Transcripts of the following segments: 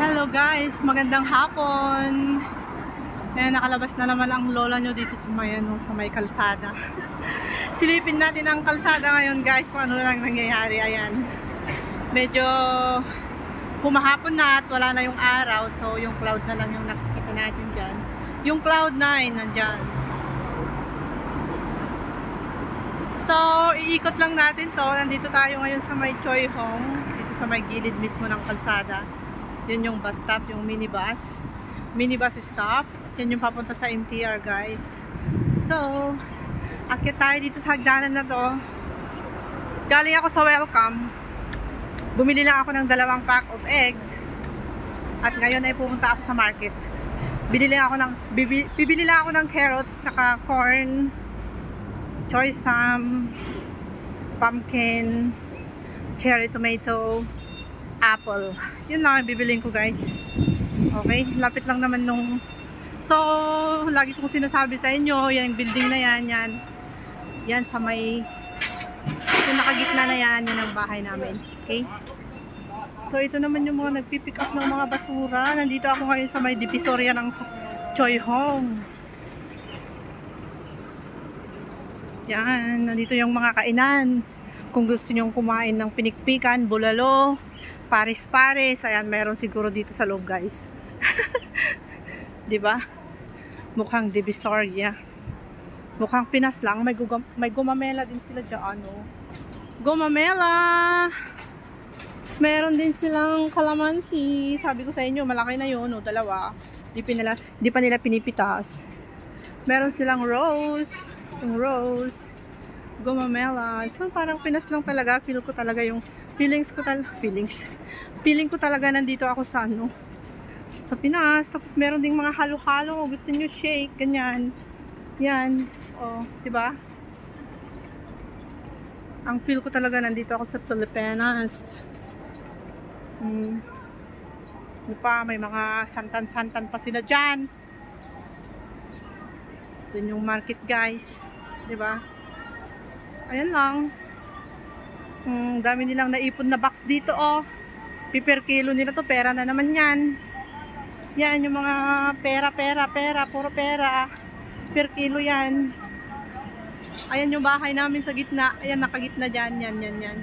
Hello guys, magandang hapon. Ayan, nakalabas na naman ang lola nyo dito sa may kalsada. Silipin natin ang kalsada ngayon guys, kung ano lang nangyayari. Ayan, medyo humahapon na at wala na yung araw. So yung cloud na lang yung nakikita natin dyan. Yung cloud 9 nandyan. So iikot lang natin to. Nandito tayo ngayon sa may Choi Hong, dito sa may gilid mismo ng kalsada. Yan yung bus stop, yung minibus stop. Yan yung papunta sa MTR guys. So akit tayo dito sa hagdanan na to. Galing ako sa Welcome, bumili lang ako ng 2 pack of eggs. At ngayon ay pumunta ako sa market. Bibili lang ako ng carrots, tsaka corn, choy sam, pumpkin, cherry tomato, apple. Yun lang ang bibiliin ko guys. Okay, lapit lang naman nung... So, lagi kong sinasabi sa inyo, yung building na yan, yan sa may... Yung nakagitna na yan ang bahay namin. Okay? So, ito naman yung mga nagpipick up ng mga basura. Nandito ako ngayon sa may divisoria ng Choi Hong. Yan, nandito yung mga kainan. Kung gusto nyong kumain ng pinikpikan, bulalo, pares-pares, ayan, meron siguro dito sa loob guys. 'Di ba? Mukhang divisoria. Mukhang Pinas lang, may gumamela din sila diyan, no. Gumamela. Meron din silang kalamansi. Sabi ko sa inyo, malaki na 'yon, no, 2. Di pa nila pinipitas. Meron silang rose, yung rose. Gumamela. So parang Pinas lang talaga. Feeling ko talaga nandito ako sa sa Pinas. Tapos meron ding mga halo-halo. Gusto niyo shake, ganyan. Yan. Oh, 'di ba? Ang feel ko talaga nandito ako sa Pilipinas. May mga santan-santan pa sila diyan. Ito yung market guys, 'di ba? Ayan lang. Dami nilang naipon na box dito, oh. Per kilo nila to, pera na naman yan. Yan yung mga pera, puro pera. Per kilo yan. Ayan yung bahay namin sa gitna. Ayan, nakagitna dyan. Yan.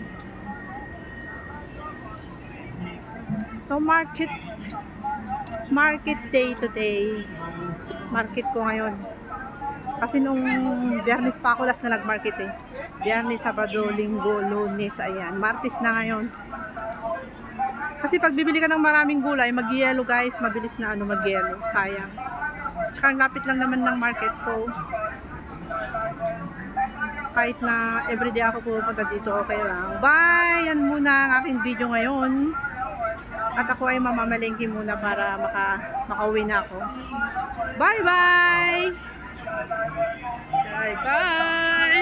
So market day today. Market ko ngayon. Kasi nung Biyernes pa ako last na nag-market eh. Biyernes, Sabado, Linggo, Lunes, ayan. Martes na ngayon. Kasi pag bibili ka ng maraming gulay, mag-yellow guys, mabilis na mag-yellow. Sayang. Tsaka ang lapit lang naman ng market, so kahit na everyday ako pupunta dito, okay lang. Bye! Yan muna ang aking video ngayon. At ako ay mamamalengke muna para makauwi na ako. Bye-bye! Bye-bye!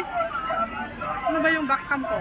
Sino ba yung backcam ko?